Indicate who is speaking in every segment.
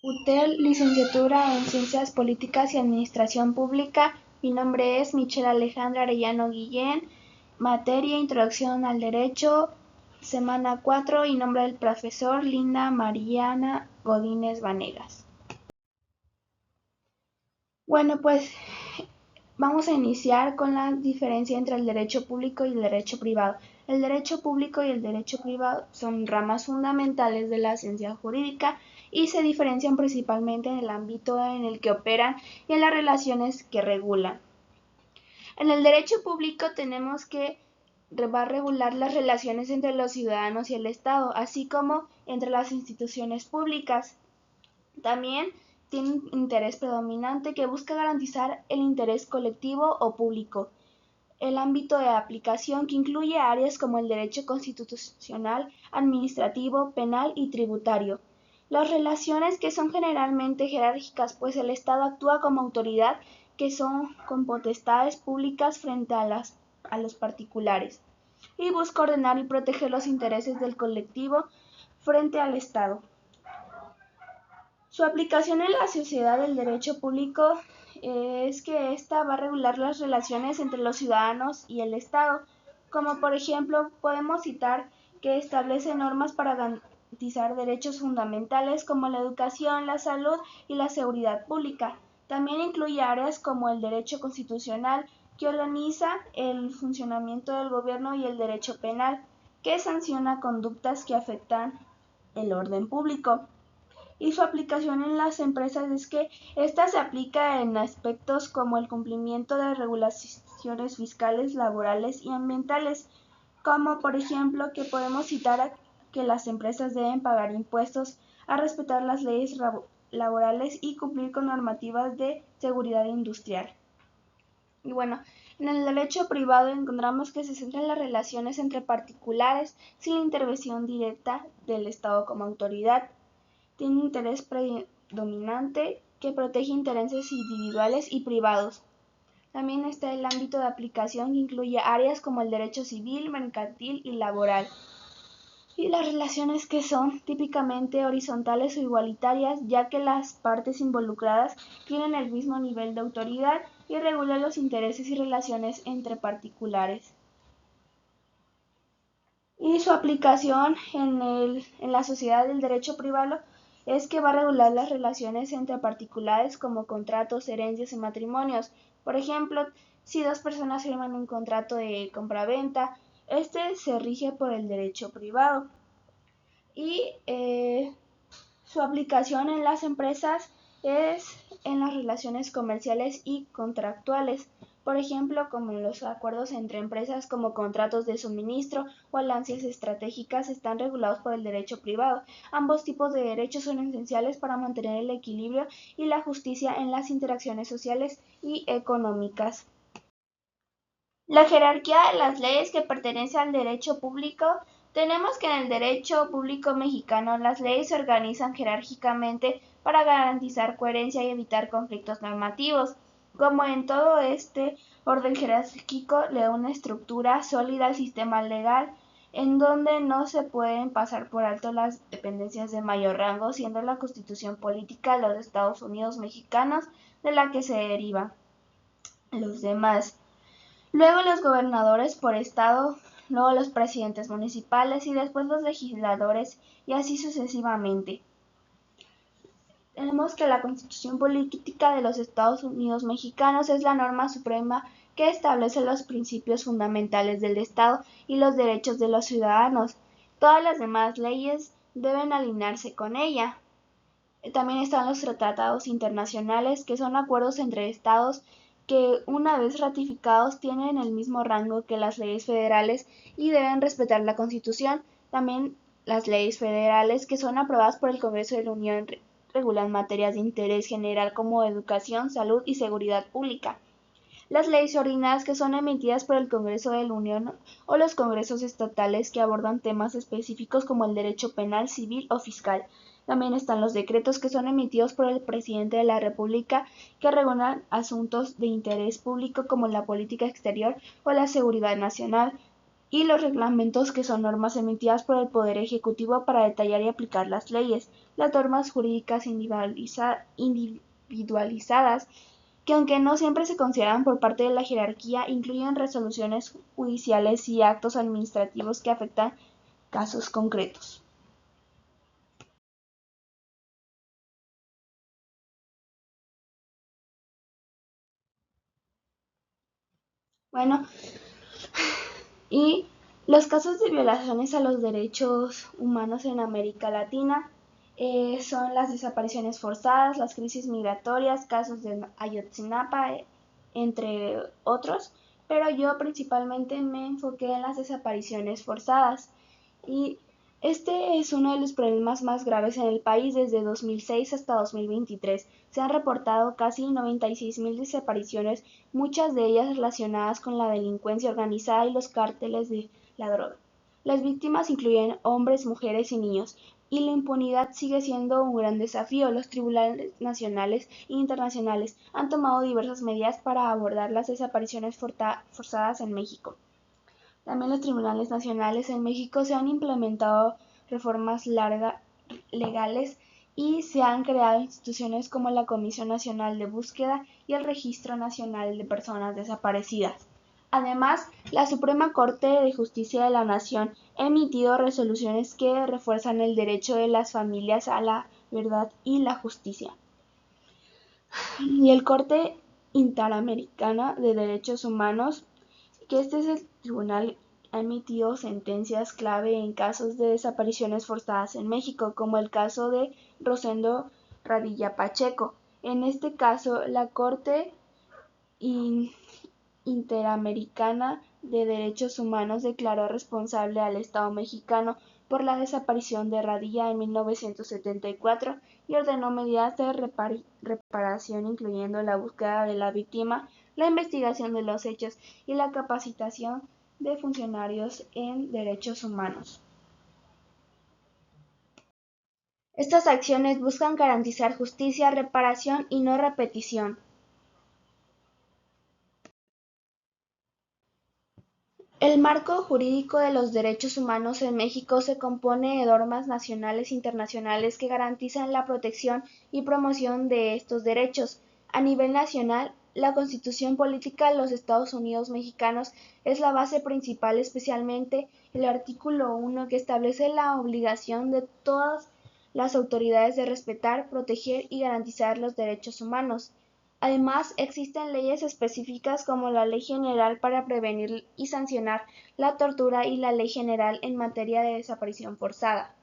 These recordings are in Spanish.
Speaker 1: UTEL, licenciatura en Ciencias Políticas y Administración Pública. Mi nombre es Michelle Alejandra Arellano Guillén. Materia Introducción al Derecho, semana 4 y nombre del profesor Linda Mariana Godínez Vanegas. Bueno, pues vamos a iniciar con la diferencia entre el derecho público y el derecho privado. El derecho público y el derecho privado son ramas fundamentales de la ciencia jurídica y se diferencian principalmente en el ámbito en el que operan y en las relaciones que regulan. En el derecho público tenemos que va a regular las relaciones entre los ciudadanos y el Estado, así como entre las instituciones públicas. También tiene un interés predominante que busca garantizar el interés colectivo o público. El ámbito de aplicación que incluye áreas como el derecho constitucional, administrativo, penal y tributario. Las relaciones que son generalmente jerárquicas, pues el Estado actúa como autoridad que son con potestades públicas frente a los particulares y busca ordenar y proteger los intereses del colectivo frente al Estado. Su aplicación en la sociedad del derecho público es que ésta va a regular las relaciones entre los ciudadanos y el Estado, como por ejemplo podemos citar que establece normas para garantizar derechos fundamentales como la educación, la salud y la seguridad pública. También incluye áreas como el derecho constitucional, que organiza el funcionamiento del gobierno, y el derecho penal, que sanciona conductas que afectan el orden público. Y su aplicación en las empresas es que esta se aplica en aspectos como el cumplimiento de regulaciones fiscales, laborales y ambientales, como por ejemplo que podemos citar a que las empresas deben pagar impuestos, a respetar las leyes laborales y cumplir con normativas de seguridad industrial. Y bueno, en el derecho privado encontramos que se centra en las relaciones entre particulares sin la intervención directa del Estado como autoridad. Tiene un interés predominante que protege intereses individuales y privados. También está el ámbito de aplicación, que incluye áreas como el derecho civil, mercantil y laboral. Y las relaciones que son típicamente horizontales o igualitarias, ya que las partes involucradas tienen el mismo nivel de autoridad y regulan los intereses y relaciones entre particulares. Y su aplicación en la sociedad del derecho privado es que va a regular las relaciones entre particulares como contratos, herencias y matrimonios. Por ejemplo, si dos personas firman un contrato de compraventa, este se rige por el derecho privado. Y su aplicación en las empresas es en las relaciones comerciales y contractuales, por ejemplo, como en los acuerdos entre empresas como contratos de suministro o alianzas estratégicas están regulados por el derecho privado. Ambos tipos de derechos son esenciales para mantener el equilibrio y la justicia en las interacciones sociales y económicas. La jerarquía de las leyes que pertenece al derecho público. Tenemos que en el derecho público mexicano las leyes se organizan jerárquicamente para garantizar coherencia y evitar conflictos normativos. Como en todo este orden jerárquico le da una estructura sólida al sistema legal, en donde no se pueden pasar por alto las dependencias de mayor rango, siendo la Constitución Política de los Estados Unidos mexicanos de la que se derivan los demás. Luego los gobernadores por estado, luego los presidentes municipales y después los legisladores, y así sucesivamente. Tenemos que la Constitución Política de los Estados Unidos mexicanos es la norma suprema que establece los principios fundamentales del Estado y los derechos de los ciudadanos. Todas las demás leyes deben alinearse con ella. También están los tratados internacionales, que son acuerdos entre estados que, una vez ratificados, tienen el mismo rango que las leyes federales y deben respetar la Constitución. También las leyes federales, que son aprobadas por el Congreso de la Unión, regulan materias de interés general como educación, salud y seguridad pública. Las leyes ordinarias, que son emitidas por el Congreso de la Unión o los congresos estatales, que abordan temas específicos como el derecho penal, civil o fiscal. También están los decretos, que son emitidos por el presidente de la República, que regulan asuntos de interés público como la política exterior o la seguridad nacional. y los reglamentos, que son normas emitidas por el Poder Ejecutivo para detallar y aplicar las leyes. Las normas jurídicas individualizadas, que aunque no siempre se consideran por parte de la jerarquía, incluyen resoluciones judiciales y actos administrativos que afectan casos concretos. Bueno, y los casos de violaciones a los derechos humanos en América Latina son las desapariciones forzadas, las crisis migratorias, casos de Ayotzinapa, entre otros, pero yo principalmente me enfoqué en las desapariciones forzadas. Y este es uno de los problemas más graves en el país desde 2006 hasta 2023. Se han reportado casi 96.000 desapariciones, muchas de ellas relacionadas con la delincuencia organizada y los cárteles de la droga. Las víctimas incluyen hombres, mujeres y niños, y la impunidad sigue siendo un gran desafío. Los tribunales nacionales e internacionales han tomado diversas medidas para abordar las desapariciones forzadas en México. También los tribunales nacionales en México se han implementado reformas legales y se han creado instituciones como la Comisión Nacional de Búsqueda y el Registro Nacional de Personas Desaparecidas. Además, la Suprema Corte de Justicia de la Nación ha emitido resoluciones que refuerzan el derecho de las familias a la verdad y la justicia. Y el Corte Interamericana de Derechos Humanos, que este es el tribunal, ha emitido sentencias clave en casos de desapariciones forzadas en México, como el caso de Rosendo Radilla Pacheco. En este caso, la Corte Interamericana de Derechos Humanos declaró responsable al Estado mexicano por la desaparición de Radilla en 1974 y ordenó medidas de reparación, incluyendo la búsqueda de la víctima, la investigación de los hechos y la capacitación de funcionarios en derechos humanos. Estas acciones buscan garantizar justicia, reparación y no repetición. El marco jurídico de los derechos humanos en México se compone de normas nacionales e internacionales que garantizan la protección y promoción de estos derechos. A nivel nacional, la Constitución Política de los Estados Unidos Mexicanos es la base principal, especialmente el artículo 1, que establece la obligación de todas las autoridades de respetar, proteger y garantizar los derechos humanos. Además, existen leyes específicas como la Ley General para prevenir y sancionar la tortura y la Ley General en materia de desaparición forzada.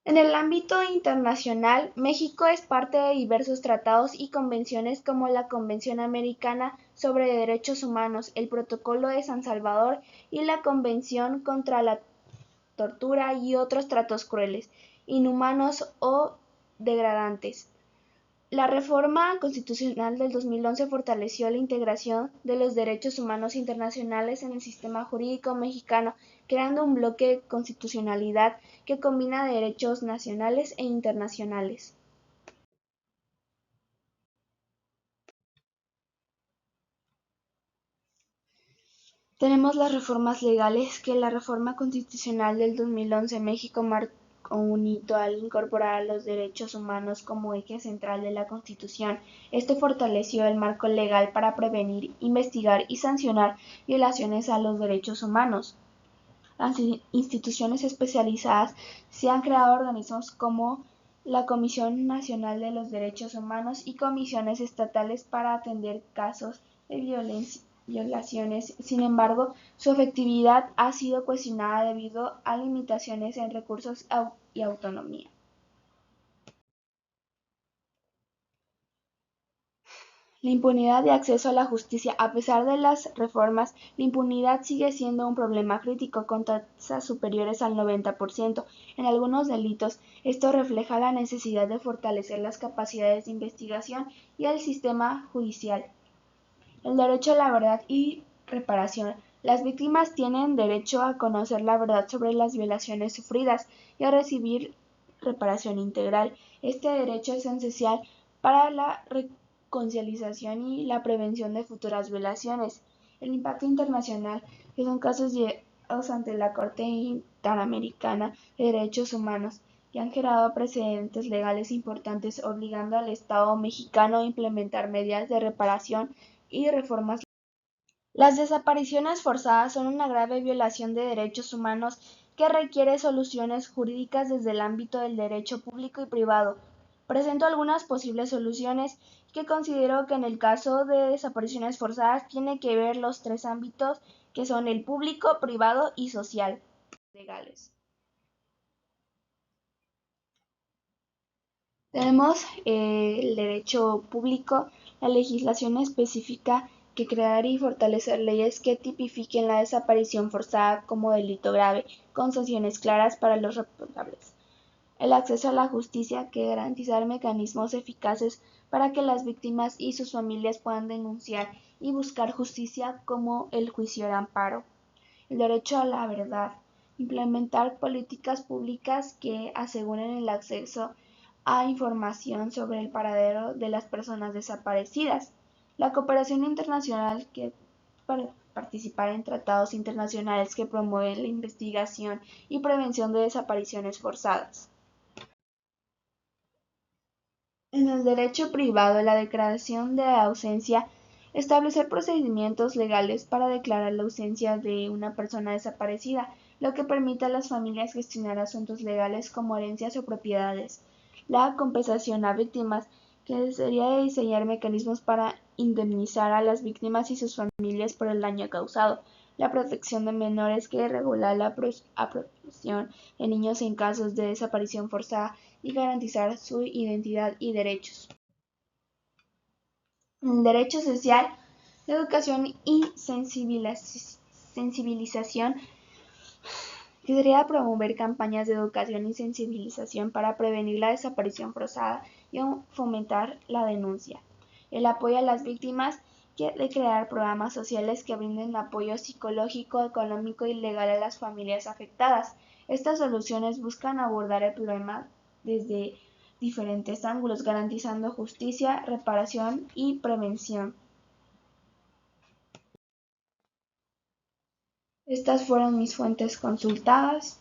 Speaker 1: En el ámbito internacional, México es parte de diversos tratados y convenciones como la Convención Americana sobre Derechos Humanos, el Protocolo de San Salvador y la Convención contra la Tortura y otros tratos crueles, inhumanos o degradantes. La reforma constitucional del 2011 fortaleció la integración de los derechos humanos internacionales en el sistema jurídico mexicano, creando un bloque de constitucionalidad que combina derechos nacionales e internacionales. Tenemos las reformas legales, que la reforma constitucional del 2011 México marcó un hito al incorporar a los derechos humanos como eje central de la Constitución. Este fortaleció el marco legal para prevenir, investigar y sancionar violaciones a los derechos humanos. Las instituciones especializadas se han creado organismos como la Comisión Nacional de los Derechos Humanos y comisiones estatales para atender casos de violaciones. Sin embargo, su efectividad ha sido cuestionada debido a limitaciones en recursos y autonomía. La impunidad de acceso a la justicia. A pesar de las reformas, la impunidad sigue siendo un problema crítico, con tasas superiores al 90% en algunos delitos. Esto refleja la necesidad de fortalecer las capacidades de investigación y el sistema judicial. El derecho a la verdad y reparación. Las víctimas tienen derecho a conocer la verdad sobre las violaciones sufridas y a recibir reparación integral. Este derecho es esencial para la reconciliación y la prevención de futuras violaciones. El impacto internacional, que son casos llevados ante la Corte Interamericana de Derechos Humanos, que han generado precedentes legales importantes obligando al Estado mexicano a implementar medidas de reparación y reformas. Las desapariciones forzadas son una grave violación de derechos humanos que requiere soluciones jurídicas desde el ámbito del derecho público y privado. Presento algunas posibles soluciones que considero que en el caso de desapariciones forzadas tiene que ver los tres ámbitos que son el público, privado y social, legales. Tenemos el derecho público, la legislación específica que crear y fortalecer leyes que tipifiquen la desaparición forzada como delito grave, con sanciones claras para los responsables. El acceso a la justicia, que garantizar mecanismos eficaces para que las víctimas y sus familias puedan denunciar y buscar justicia como el juicio de amparo. El derecho a la verdad, implementar políticas públicas que aseguren el acceso a información sobre el paradero de las personas desaparecidas. La cooperación internacional, que para participar en tratados internacionales que promueven la investigación y prevención de desapariciones forzadas. En el derecho privado, la declaración de ausencia, establecer procedimientos legales para declarar la ausencia de una persona desaparecida, lo que permite a las familias gestionar asuntos legales como herencias o propiedades. La compensación a víctimas, que sería diseñar mecanismos para indemnizar a las víctimas y sus familias por el daño causado. La protección de menores, que regula la protección de niños en casos de desaparición forzada y garantizar su identidad y derechos. El derecho social, la educación y sensibilización, que sería promover campañas de educación y sensibilización para prevenir la desaparición forzada y fomentar la denuncia. El apoyo a las víctimas, de crear programas sociales que brinden apoyo psicológico, económico y legal a las familias afectadas. Estas soluciones buscan abordar el problema desde diferentes ángulos, garantizando justicia, reparación y prevención. Estas fueron mis fuentes consultadas.